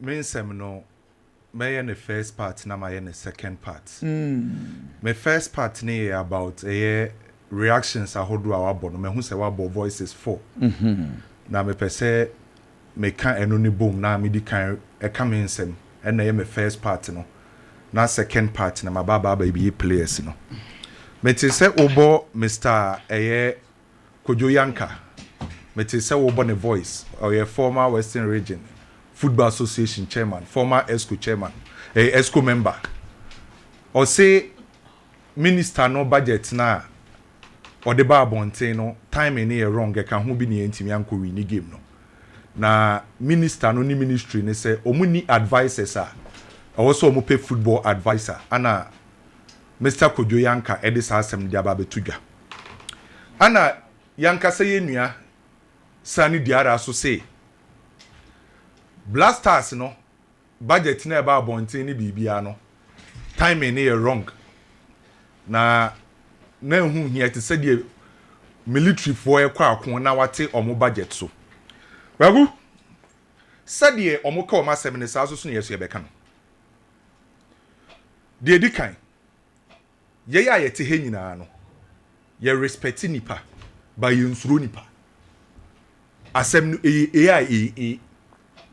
Mensem no may the first part na my the second part. My first part ni about reactions I hold our bono me hu se wabo voices for. Na me pese me kan eno ni boom na me di kan e ka mensem and na my first part no. Na second part na my baba baby players no. Me te se obo Mr. Kojo Yanka. Me te se obo ne voice or former Western Region Football Association chairman, former ESCO chairman, ESCO member. Or say minister no budget na or the bar bonte no time in here wrong can who be ni ntimi anko win game no. Na minister no ni ministry ne say omu ni advisors are also omu pay football advisor ana Mr. Kojo Yanka edis asem dia ba betudwa. Ana Yanka say nua sani diara so say Blackstars no budget na eba abonte ni bibia no timing na wrong na hu hia te say the military for ekwa akon na wate omo budget so wagu said the omo ka omo asem ne sa so so ne yeso yebeka no de edikan ye ya yete he nyina no ye respect nipa ba ye nsuro nipa asem no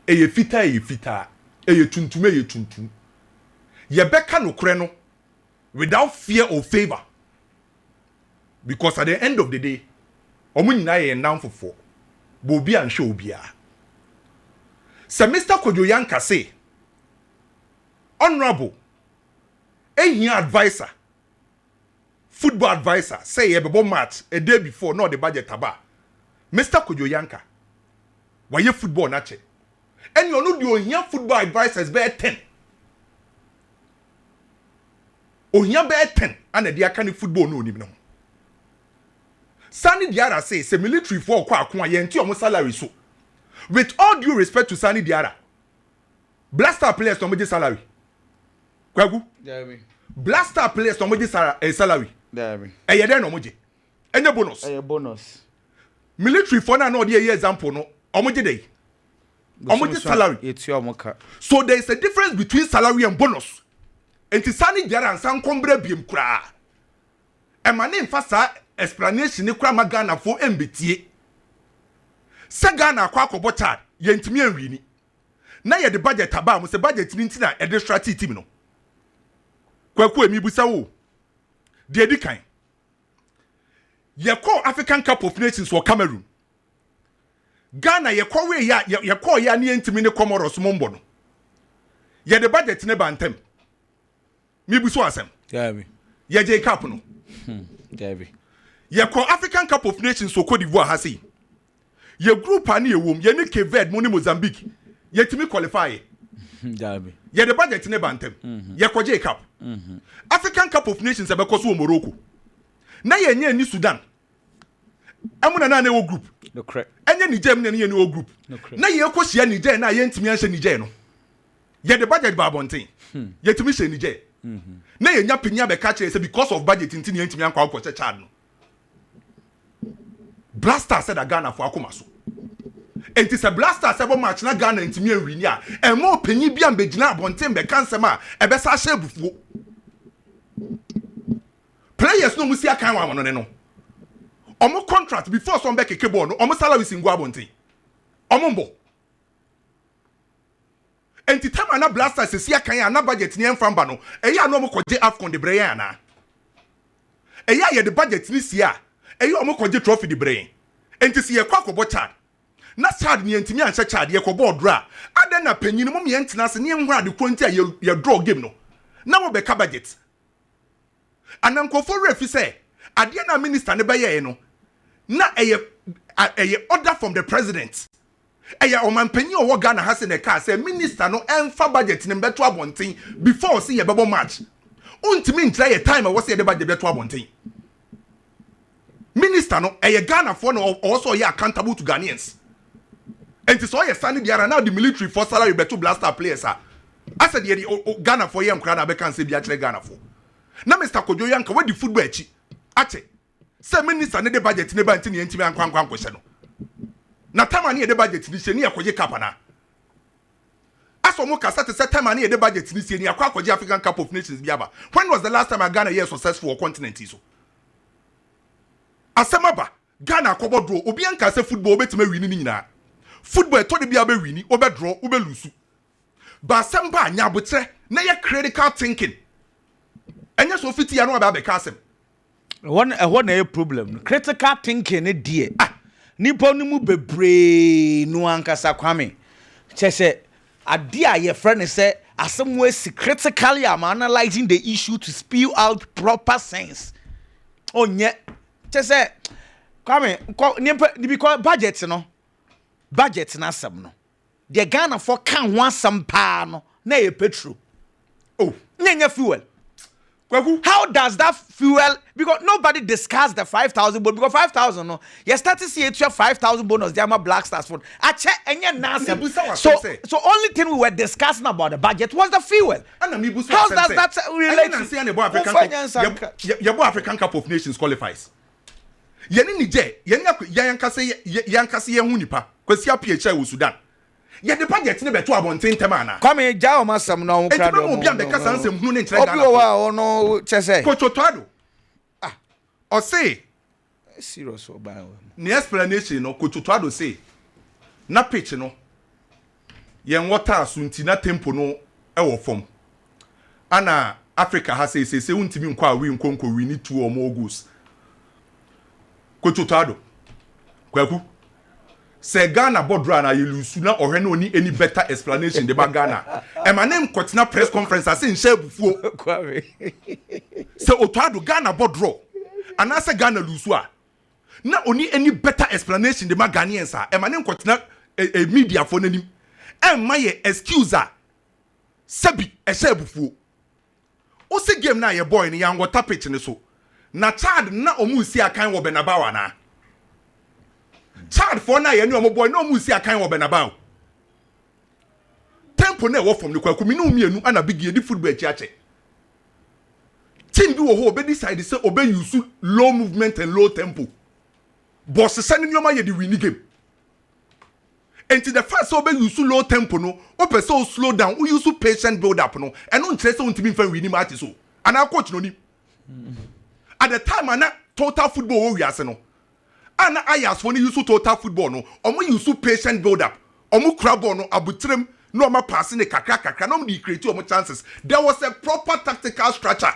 eye fita eye tuntum ye beka no kure no without fear or favor, because at the end of the day omu nyina ye nan fofo bo obi an hwe obi a se Mr. Kojo Yanka say honorable advisor football advisor say ye bebo match a day before no the budget aba Mr. Kojo Yanka why ye football na che and you know the ohia football advisors be 10 ohia be 10 and the aka football no nim no Sani Diara say military for kwa akon ye nti omo salary so with all due respect to Sani Diara Blackstars players no mo salary kwagu Blackstars players no mo salary eye den no mo je bonus military for na no dey example no omo je dey salary. So there is a difference between salary and bonus. And Sani Diara and San Combre Bim Kra. And my name fasa explanation ni kra magana for MBTA. Sagana kwako botad yentimi enwini. Na ye the budget aba mo se budget ni ntina extra team no. Kwaku emi busa wo. De edikan. Ye call African Cup of Nations for Cameroon. Ghana ye call ya ni entimi ne Comoros mombo no. Ye the budget ne bantem. Mi buso asem. Ye J Cup no. Ye call African Cup of Nations so Cote d'Ivoire ha sei. Ye group ani ye wom ye ne Cape Verde mo ni Mozambique. Ye timi qualify. Ye the budget ne bantem. Ye call J Cup. African Cup of Nations e be koso Morocco. Na ye nya ni Sudan. Amuna na wo group. No correct. Enye Niger na ye no group. Na ye kosia Niger na ye ntimi anhye Niger no. Ye the budget ba bonten. Ye timi hye Niger. Na ye nya penya be ka kire say because of budget ntini ye ntimi ankwa akwa chad no. Blackstars said Ghana for akoma so. Enti se Blackstars ebo match na Ghana ntimi anwini a e mo penyi bia mbegina bonten be kansem a e be sa hye bufuo. Players no musia kan wa no ne no. Omo contract before some back keke no omo salary singo abonten omo mbo enti time na Blackstars se sia kan ya na budget ni enfamba no eya no omo koje AFCON de breya ana eya ye de budget ni sia eya omo koje trophy de breya enti se ye kwa kobo chad na chad ni entimi anche chad ye kobo draw aden na panyin mo me entina se ni enhura de kronti a ye draw game no na wo be ka budget anankofo refi say ade na minister ne be ye no na eye order from the president eye omanpanyi owo Ghana ha se ne ka say minister no emfa budget ne beto abonten before see ye bebo match untimi ntra ye time wo se ye budget beto abonten minister no eye Ghana for no also ye accountable to Ghanaians and so ye Sani Diara now the military for salary beto Blackstars players are I said ye Ghana for ye nkra na be kan se bia kire Ghana for na Mr. Kojo Yanka we di football echi ache say minister ne de budget ne ba ntini ntimi ankwankwa kwose no na tamani e de budget ni se ni yakoje kapana so mo kasa te set time ani e de budget ni sie ni akwa akwaji African Cup of Nations biaba. When was the last time Ghana here successful for continent so? Asemaba Ghana akobo draw obi anka say football obetima win ni nyina. Football e to de bia be win, obe draw, obe lose. Ba asemba anya abotre na ye critical thinking. Enya so fiti ya no aba be ka asem. One na a problem. Critical thinking e die. Nipa no mu bebre no ankasa kwame. Che say ade a ye friend say asem we critically am analyzing the issue to spew out proper sense. Onye che say kwame nipa because budget na asem no. The Ghana for can want some pa no na ye petrol. Oh, nyanya fuel. How does that fuel? Because nobody discussed the 5,000 bonus. Because 5,000, no, you start to see it 5,000 bonus. They are my Blackstars for. So only thing we were discussing about the budget was the fuel. How does that relate to the African Cup of Nations qualifies? Yeni nije, yankase hunipa. Kwesi PHI wo Sudan. Ya the budget ne beto abonten temana. Come jaw masam na onkra do. Obi am beka sansem hunu ne nkyere Ghana. Obi wa ono chese. Coach Otto. O say serious oba. Ni explanation no Coach Otto say na pitch no yen water asunti na tempo no e wo fom. Ana Africa ha say untimi nkwa awi nkonko we need 2 or more goals. Coach Otto. Kwaku say Ghana bodra na yelusu na ohwe na oni any better explanation de ba Ghana. E ma name kwetena press conference ase nhye bufuo. Say Otto Ghana bodro. Ana say Ghana lusu a. Na oni any better explanation de ma Ghanaians a. E ma name kwetena media for nanim. E ma ye excuse a. Sebi e hye bufuo. O se game na ye boy ni ya ngota pitch ne so. Na Chad na omu si akan wo Benabawa na. Chad for na ye ni omo boy no mu si akan wo Benabawa. Tempo na wo from the kwaku mi no mienu ana big ye football achiache. Team bi wo ho obe decide say obe use low movement and low tempo. Boss send nyoma ye the winning game. Until the first obe use low tempo no, ope so slow down, we use patient build up no. And no ntre so ntimi fan winning match so. And our coach no ni. At the time ana total football we ase no. Ana ayas for use total football no. Omo use patient build up. Omo crab no abutrem no ma passing the kakra no dey create omo chances. There was a proper tactical structure.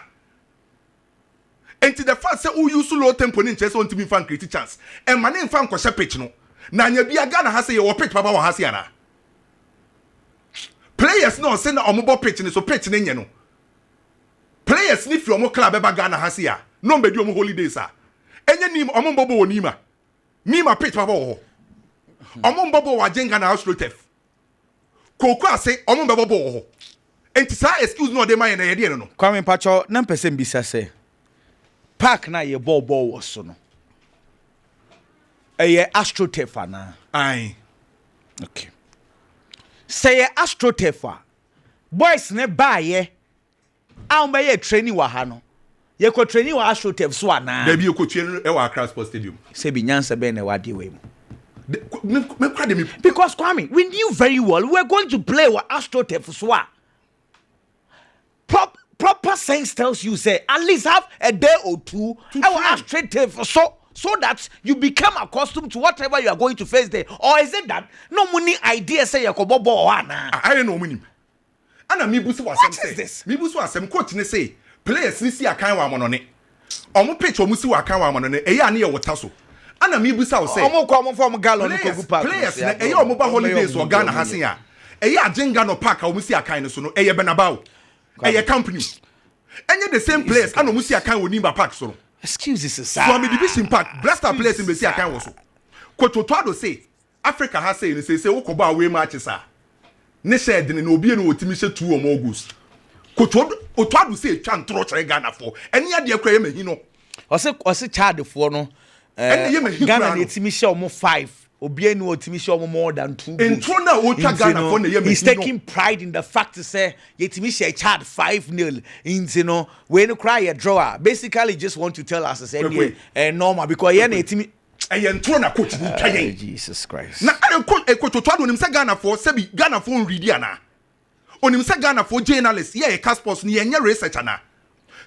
Until the first say who use low tempo ni nche so ntimi fan create chance. E ma ne fan ko pitch no. Na nya bia Ghana ha say your pitch papa wa ha say ana. Players no say na omo bo pitch ni so pitch ni nye no. Players ni fi omo club eba Ghana ha say a. No be di omo holidays a. Enye nim omo mbobo woni ma. Nima pitch papa wo. Omo mbobo wa jenga na astrotef. Koko ase omo mbobo wo. Enti sa excuse no de man na ye de no. Kwame Pacho na mpese mbisa se. Park na ye ball wo so no. Eye astrotef ana. Aye. Okay. Say astrotef a. Boys ne ba ye. A me ye training wa ha no. Ye ko training wa astrotef so ana. Da bi ye ko train e wa Accra Sports Stadium. Say bi nyansa be na wa de we mu. Because Kwame, we knew very well we were going to play with astrotef so a. Proper sense tells you say at least have a day or two our astrotef so that you become accustomed to whatever you are going to face there. Or is it that no money idea say you ko bobo ana? I don't know money. Ana mi busu wasem say. This? Mi busu wasem coach ne say players ni si akan wa mono ne. Omo pitch omo si wa akan wa mono ne. Eya ne ye wota so. Ana mi busu say. Omo ko omo form gallon ko gu park. Players ne eya omo ba holidays o Ghana hasen ya. Eya ajenga no park omo si akan ne so no. Eye Benabawo. Eye company. Enye the same players ana omo si akan wo Nimba Park so no. Excuses sir. So me division park Blackstars players in be si akan wo so. Coach Otto say Africa has say wo ko ba away matches a. Ne shed ne obi no otimi hye 2 or more goals. Coach Otto say twa ntro chere Ghana for. Ene ya de kra mahi no. Ose Chad for no. Ghana ne timi hye omo 5. Obi enu otimi hye omo more than 2 goals. Entro na o twa Ghana for ne ye mahi no. He's taking pride in the fact to say yetimi hye Chad 5-0 into no when cry a draw. Basically just want to tell us say normal because ye na yetimi entro na coach ni twa yen. Jesus Christ. Na coach Otto nim say Ghana for say Ghana for ready ana. onim say Ghana for journalists ye Caspos ni yenye research ana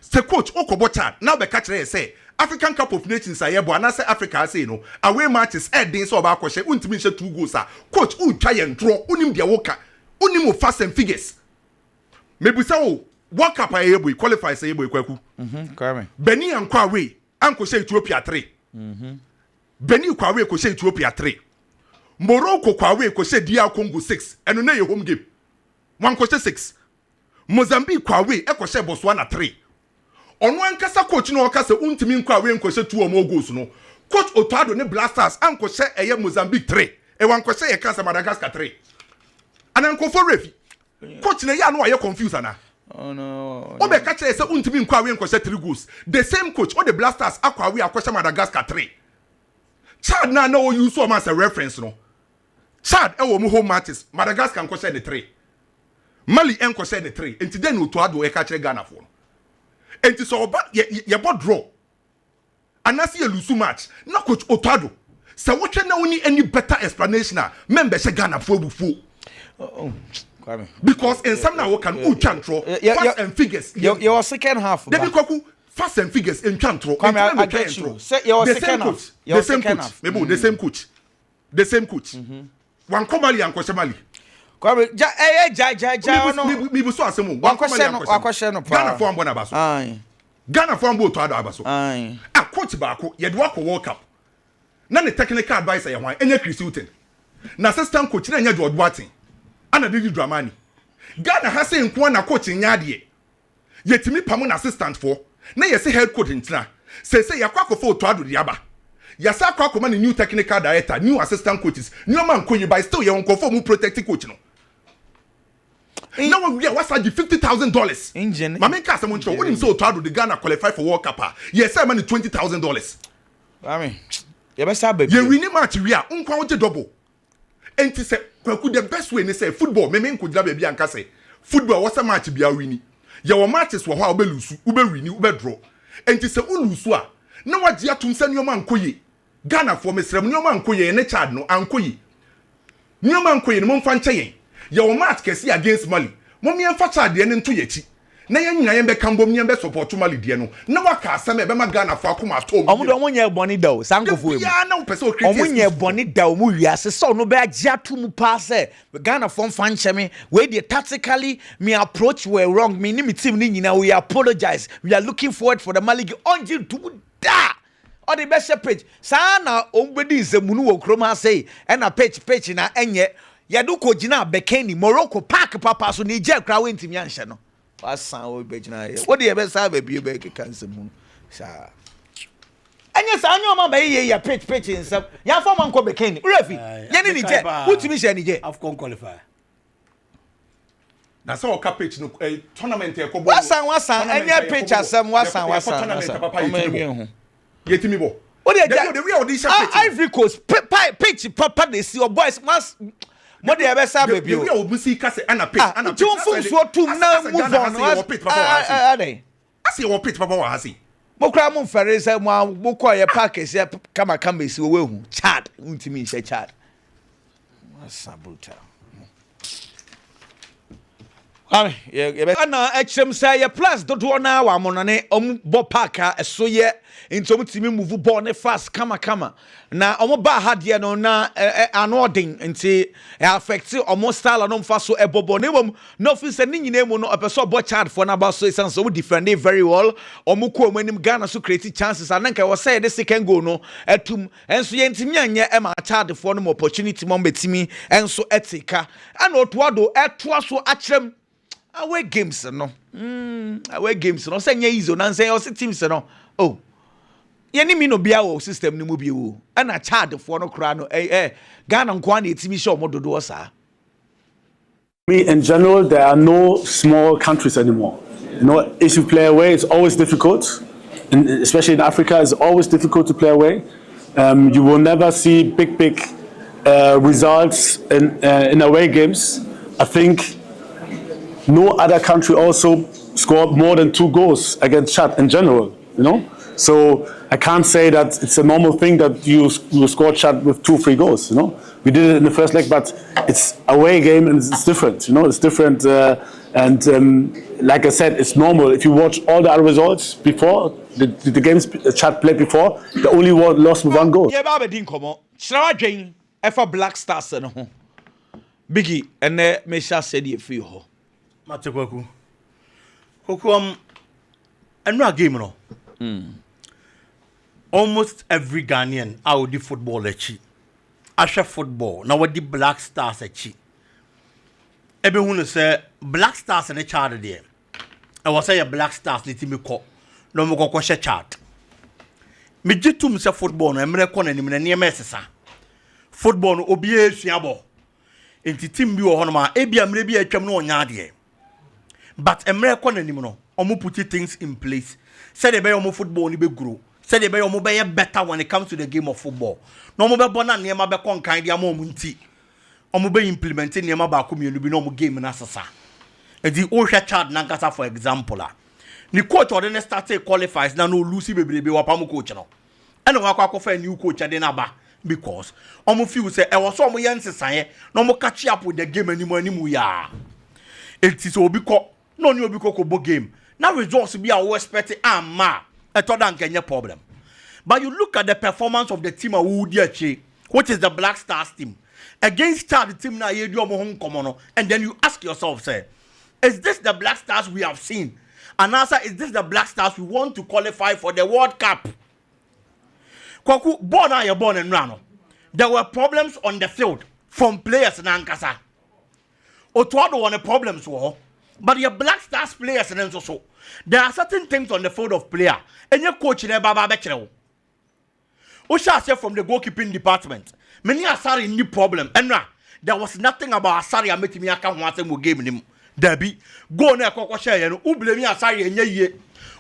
say coach okobo Chad now be catch say African Cup of Nations ayebo ana say Africa say no away matches den so ba kwhye untimi hye 2 goals coach utwa ye ntro unim de woka unim fast and figures maybe say World Cup ayebo qualify say ayebo kwaku kwame Benin ankwa away anko say Ethiopia 3 Benin kwa away ko say Ethiopia 3 Morocco kwa away ko say DR Congo 6 eno na ye home game one ko say 6 Mozambique kwa away e ko say Botswana 3 ono ankasa coach no ka say untimi nkwa away ko say 2 more goals no coach Otto Addo ne Blackstars anko say eye Mozambique 3 e wan ko say e ka say Madagascar 3 ananko for refi coach na ya no aye confuse ana oh no o be ka say untimi nkwa away ko say 3 goals the same coach o the Blackstars akwa away akwa Madagascar 3 Chad na no use so as a reference no Chad e wo mu home matches Madagascar nko say the 3 Mali enko say the 3 enti den Otto Addo e ka kire Ghana for enti so oba ye bo draw anasi ye lose match na coach Otto Addo say wo twa na woni any better explanation a member she Ghana for bufu kwame because in some now can control facts and figures your second half they be kwaku facts and figures in control I get you say your second half the same coach maybe the same coach one komali and Mali kwame ja no mi bu so asemu one question no Ghana for ambona baso Ghana for ambo to ado abaso a coach baako ye de wako World Cup na ne technical advisor ye hwan enya Chris Hilton na assistant coach na enya George Boateng ana David Dramani Ghana ha say nko na coach nya de yetimi pam na assistant for na ye say head coach ntina say yakwa for Otto Addo de aba yasa akwa koma new technical director new assistant coaches new man koyi by still ye wonko for mu protect coach no now we are what's $50,000 engine mama ka asem ncho wonim say Otto Addo the Ghana qualify for World Cup yes say money $20,000 I mean ye be say baby ye win match we a nkwa wo double enti say kwaku the best way ni say football me nkujira baby anka say football what's a match bia wini ye wo matches wo ha obelusu ubewini ubedro enti say ulusu a na wagye atum say nyoma nkoye Ghana for mesrem nyoma nkoye ne Chad no ankoye nyoma nkoye no momfa nche yen ye wo match kesi against Mali mom yen fa Chad de ne nto yechi na yen nyina yen be kambom yen be support Mali de no na waka asem e be ma Ghana for akoma atom omunya boni da o sankofo emu ya na wo pese o create omunya boni da o mu wiase so no be agye atum pa se Ghana for mfa nche me we dey tactically me approach were wrong me ni team ni nyina we apologize we are looking forward for the Mali onje to da or the best page sana ombedi nzemunu wo krom ha sei e na page na enye yadu ko gina bekeni Morocco park papa so Niger kra we ntimi anhye no wasan wo begina ye wo de be sa ba bi be keka nsemu sa enye sa anyo ma ba ye ya page nsem ya fa man ko bekeni refi ye ni Niger utimi hye Niger AFCON qualifier na so ka page no tournament e ko bo wasan enye page asem wasan yetimi bo o de the way o di sha page Ivory Coast page papa dey see your boys mas mo de be sa baby o we musi ka say ana page jumfun so tum na move on asi wo page papa wa hasi mo kra mo fere say mo ko ye park se kama si we hu Chad untimi she Chad sabuta ami ye be ana echem say ye plus dodo na wa mo no ne bo park a so ye intom timi move ball ne fast kama na omo ba ha de no na anodin nti affect omo style no mfa so ebobo ne mom no fi se ni nyina mu no opeso bo Chad for na ba so sense so defend very well omo ko omanim Ghana so create chances and nka we say the second goal no etum enso ye ntimi anye e ma Chad for no opportunity mom betimi enso etika and Otto Addo etoa so akyerem away games no say nya easy na say your teams no oh yeni mi no bia wo system ni mu bi wo ana Chad for no kra no Ghana nkwa na etimi show mododo osa me in general there are no small countries anymore. You know, if you play away it's always difficult, and especially in Africa it's always difficult to play away. You will never see big results in away games. I think no other country also scored more than 2 goals against Chad in general, you know? So I can't say that it's a normal thing that you score Chad with 2-3 goals, you know? We did it in the first leg, but it's away game and it's different. It's different. Like I said, it's normal. If you watch all the other results before the games Chad played before, they only lost with 1 goal. Yeah, Baba didn't come on. Shrawa Efa Blackstars and home. Biggie and Mesha said you feel ho. Matekwaku. Koku another game no. Almost every Ghanaian out the football echi. Asha football. Now what the Blackstars echi. Everyone say Blackstars and a chart there. I was say a Blackstars the team call. No more go chart. Me jitum say football no emre ko na nim na niam sesa. Football no obi esuabo. Enti team bi wo hono ma ebia mre bi atwam no onya de. But emre ko na nim no, omo put things in place. Say the be omo football ni be grow. Say the be omo be better when it comes to the game of football. No omo be bona niam be kon kan dia mo nti. Omo be implementing niam ba ko mienu bi no omo game na sesa. Enti o hwe child na nkasa for example ni coach or the start qualifies na no Lucy bebrebe wapam coach no. And wakwa for a new coach ade na ba because omo feel say e was so omo yensesan no omo catch up with the game animu ya. It is obi ko no ni obi ko game. Now results be a we expect ama e to dan kenye problem. But you look at the performance of the team who which is the Blackstars team against the team na ye do omo hon komo no, and then you ask yourself say, is this the Blackstars we have seen? And answer, is this the Blackstars we want to qualify for the World Cup? Kwaku, born are you born in Rano? There were problems on the field from players in Ankasa. Otto one the problems were, but your Blackstars players and so. There are certain things on the field of player, and your coach in a Baba Betchero. Osha said from the goalkeeping department, many are sorry any problem, and there was nothing about Asari and making me account once and game him. Debbie, go na koko share no ublemi asari enye ye.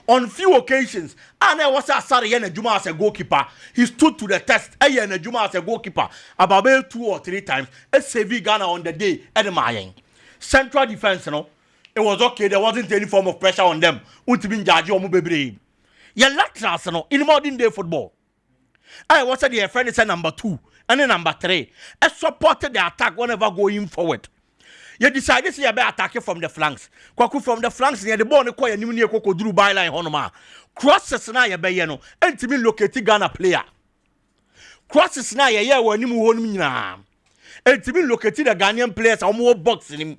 On few occasions, and I was asari and Juma as a goalkeeper. He stood to the test. And Juma as a goalkeeper about 2 or 3 times. A save Ghana on the day at the Mayan. Central defense, it was okay. There wasn't any form of pressure on them. Until Jaji or Mubebre. Your Blackstars, in modern day football. I was at the friend is number 2 and then number 3. I supported the attack whenever going forward. You decided to be attacking from the flanks. Kwaku from the flanks near the ball, the choir, you koko drew byline honoma. Crosses na ya bayano, and to me locate Ghana player. Crosses na ya when you move on. And to me locate the Ghanaian players or more boxing him.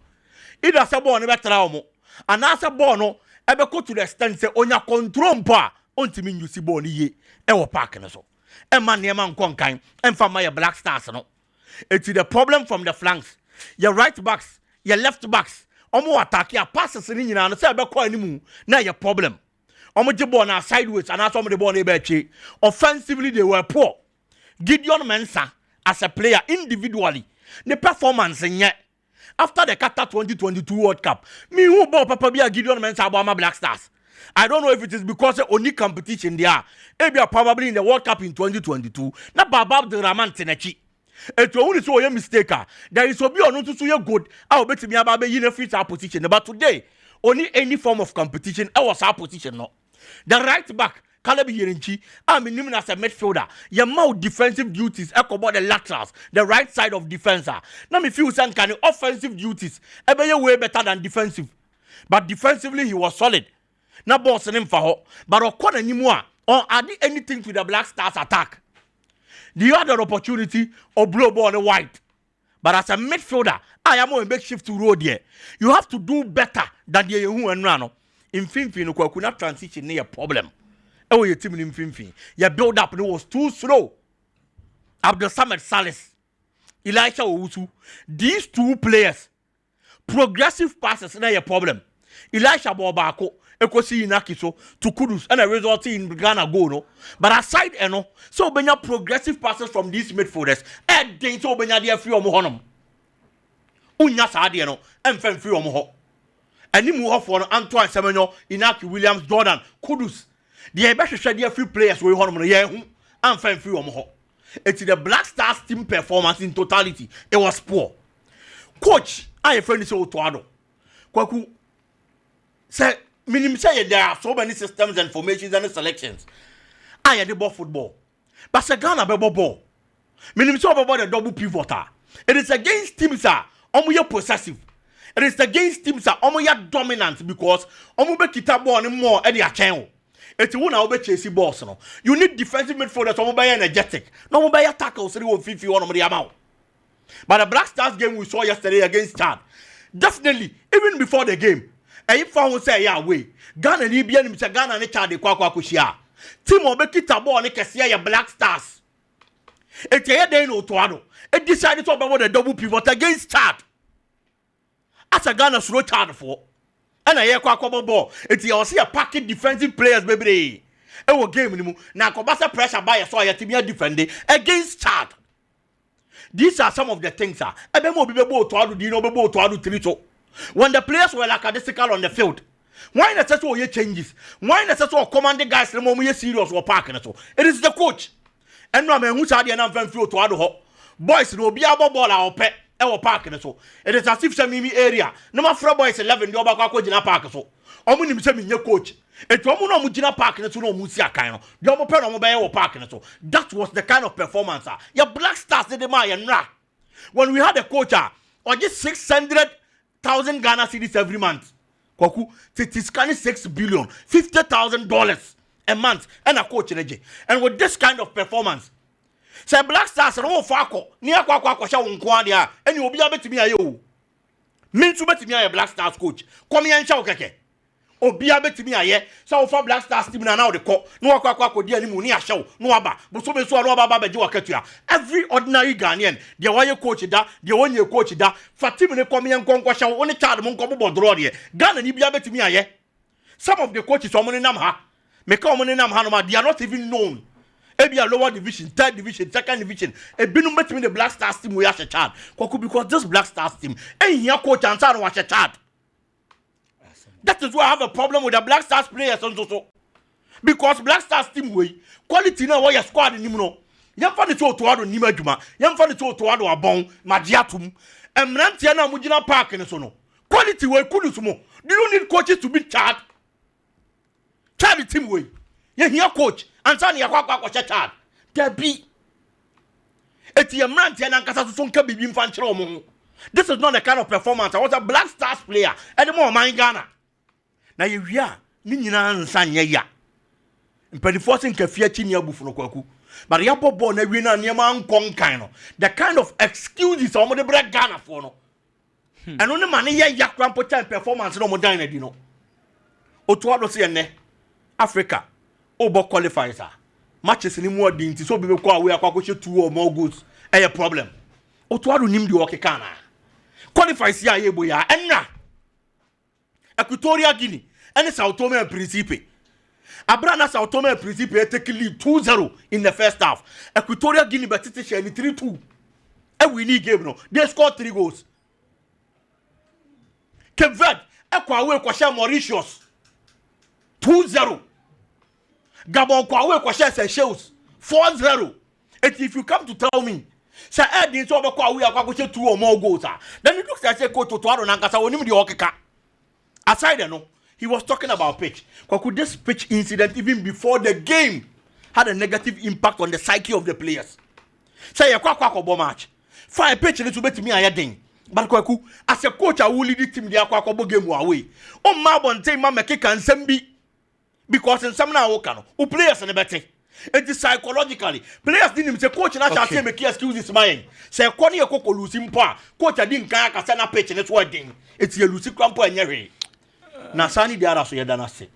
It has a ball never traumo. And as a bono, ever go to the extent say on your control pa, on to me you see boni ye, ever parking so. And man near man conking, and from my Blackstars no. It's the problem from the flanks. Your right backs. Your left backs, omo attack your passes in nyina no say be call animu na your problem. Omo je ball na sideways and as omo the ball na be chi. Offensively they were poor. Gideon Mensah as a player individually, the performance nye after the Qatar 2022 World Cup. Me who ball papa be a Gideon Mensah about my Blackstars. I don't know if it is because the only competition there. Maybe probably in the World Cup in 2022. Na Baba the Raman Tenechi. It will only show a mistake. There is a be or not to so good. I'll bet me about being a fit position. But today, only any form of competition, I was our position. No, the right back, Kalabi Yerinchi, I'm in as a midfielder. Your more defensive duties, echo about the laterals, the right side of defense. Now, me feel some kind of offensive duties, way better than defensive. But defensively, he was solid. Now, boss him for her, but or corner anymore, or add anything to the Blackstars attack. The other opportunity or blow ball on white. But as a midfielder, I am on a makeshift to road here. You have to do better than the who and run. In Finfin, you could not transition near a problem. Oh, your team in Finfin. Your build up was too slow. Abdul Samad Salis, Elisha Owusu, these 2 players, progressive passes near a problem. Elisha Bobako. Ekosi inaki so to Kudus and a result in Ghana go no. But aside so benya progressive passes from these midfielders. Then so benya dia free omo honum. Unya sa de no emfen free omo ho. Ani mu ho for no Antoine Semenyo, Inaki Williams, Jordan, Kudus. The ebe hwehwe dia free players we honum no ye hu emfen free omo ho. It's the Blackstars team performance in totality. It was poor. Coach, I friend is Otto. Kwaku say minimum say there are so many systems and formations and selections. I had the ball football. But Ghana be ball. Minimum say about the double pivoter. It is against teams that are possessive. It is against teams that are dominant because be kita ball more at their channel. It's one now be chasing balls. No, you need defensive midfielders. Be energetic. No be tackles. So you will 51 on the amount. But the Blackstars game we saw yesterday against Chad, definitely even before the game, and if I would say way Ghana ni bia ni Ghana ni Chad kwa kushia. Team obe kita ball ni kesia ya Blackstars. It's a day no Otto. It decided to about the double pivot against Chad. As a Ghana slow Chad for. And I hear kwa ball. It's a packet defensive players, baby. It will game anymore. Now, Kobasa pressure by a soya to be a defender against Chad. These are some of the things. When the players were lackadaisical on the field, why not such all changes? Why not such all commanding guys the moment you serious or parking? It is the coach. And no man who's had the enough field to Addo. Boys will be able ball our pet. Parking so it is as if some area no matter boys 11 the back coach in a park so omunim say me coach it omu no mugina parking so no musi akan no the omo pe no mo parking so that was the kind of performance your Blackstars did my nra when we had a coach or just 600,000 Ghana cedis every month kwaku it is kind of $6 billion $50,000 a month and a coach and with this kind of performance say Blackstars no fako ni akwa sha wonko ade a eni obi abetimi aye o mintu betimi aye Blackstars coach come yan sha okeke obi abetimi aye say wo for Blackstars team na now de ko no akwa di animu ni ahye wo no aba boso be so no aba beji wakatua every ordinary Ghanaian de waye coach da de wonye coach da fatim ne come yan konko sha wo ni child mo nko bobodro de Ghana ni bi abetimi aye some of the coaches omo ni nam ha make omo ni nam ha no ma they are not even known. Maybe a lower division, third division, second division. A binum between the Blackstars team we have a chart. Because this Blackstars team, and here coach and son watch a chart. That is why I have a problem with the Blackstars players and so. Because Blackstars team way quality now why your squad in Nimno. Yam fan to Addo Nima Juma, Yam fan to Addo Abon, Magiatum, and Nantiana Mujina Park and so no. Quality way Kulusumo. Do you need coaches to be chart? Chart team way. You hear coach. Ansani yakwa chad debi eti emranti na nkasa so nka bibi mfa nkyere omo. This is not the kind of performance I was a Blackstars player and more man Ghana na ye wia ni nyina nsa nya ya mpedifo se nka fia chi ni abufu no kwaku but ya bobo na wi na niema nkon kan no the kind of excuses omo de break Ghana for no eno ne mane ya yakwa important performance no mo dan na di no otu ado se ne Africa Obo qualifiers matches ni mu odi nti so be ko awe akwa 2 or more goals a problem Otu Addo nim di okeka na qualifiers ya yebo ya enna Equatorial Guinea and Sao Tome and Principe Abrana Sao Tome and Principe take lead 2-0 in the first half. Equatorial Guinea betete share 3-2 and we need game no they scored 3 goals. Cape Verde ekwa awe kwa share Mauritius 2-0 Gabon kwa we kwa share Seychelles 4-0. If you come to tell me say Eddie so be kwa we akwa 2 or more goals then it looks like say coach Otto Addo nankasa wonim de okeka. Aside no he was talking about pitch. Could this pitch incident even before the game had a negative impact on the psyche of the players? Say kwa bo match fine pitch little bit me ayedin but kwaku as a coach I will lead the team the kwa game away o ma bonten ma make kan sembi because in some now who players and better. It is psychologically. Players didn't say coach na chance make excuses mine. Say kwani e kokko lose mpa. Coach didn't kan aka na pitch net wording. It's a lose crampo anyere. Na sani di ara so ye dana se.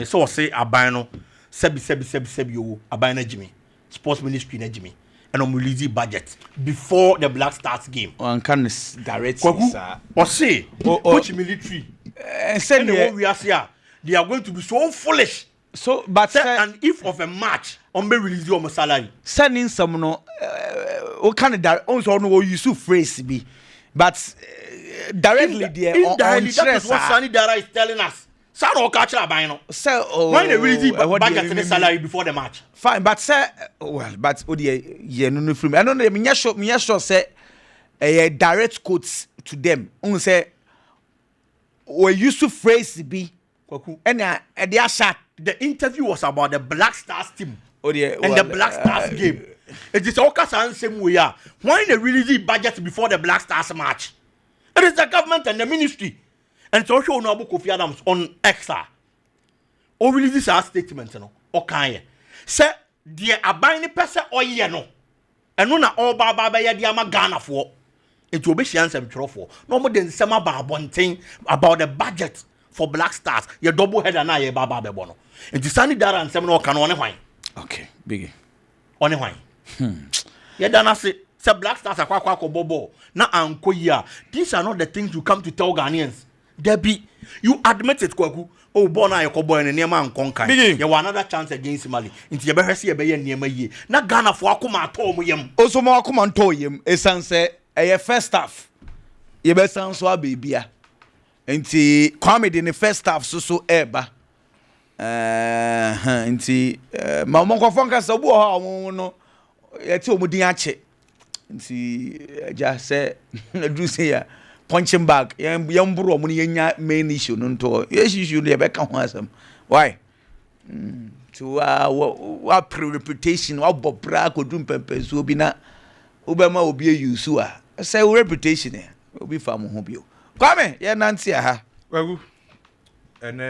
So say aban no sebi o aban na Jimmy. Sports ministry na Jimmy. And on release budget before the Blackstars game. On can direct sir. Or say coach military. Send the we are here. They are going to be so foolish. So, but and if of a match, on be release your salary. Sending some no, what kind of that? Also, no, you so phrase be, but directly there. Indirectly, that is what Sani Dara is telling us. Sano catch a bino. So, when they release budget the salary before the match. Fine, but sir, well, but oh dear, yeah, no from. I don't know. Me sure say a direct quotes to them. On say, we used to phrase be. And the interview was about the Blackstars team and the Blackstars game. It is all cast and same way. Why they release budget before the Blackstars match? It is the government and the ministry. And so show no Kofi Adams on XR. Or release our statement, no. Okay. Say the abiding person or no. And no na all baba ya diama Ghana for. It will be some trophy. No more than some about the budget for Blackstars. Your double head and I baba bebono. And the Sunny Dara and some no can on wine. Okay, biggie. On wine. Yeah, then I say Blackstars are quite bobo. Na anko ya. These are not the things you come to tell Ghanaians. Debbie, you admit it, Kwaku. Oh, Bona, your boy and Nema and Conkai. You want another chance against Mali. Into your better see a bay near my ye. Na Ghana for Akuma told me. Also, more come and told him, a sunset, a first half. You better sound so baby. And see, comedy in the first half so eba. And see, Mamma Fonka Sabo, no, it's all Mudiache. And see, just say, do say, punching bag, young bro, main issue, no to. Yes, you should never come handsome. Why? To what pre-reputation, what Bob Brack or Doom Peppers will be not Obama will be a usua. I say, reputation will be far more. Come, yeah, Nancy, Well, and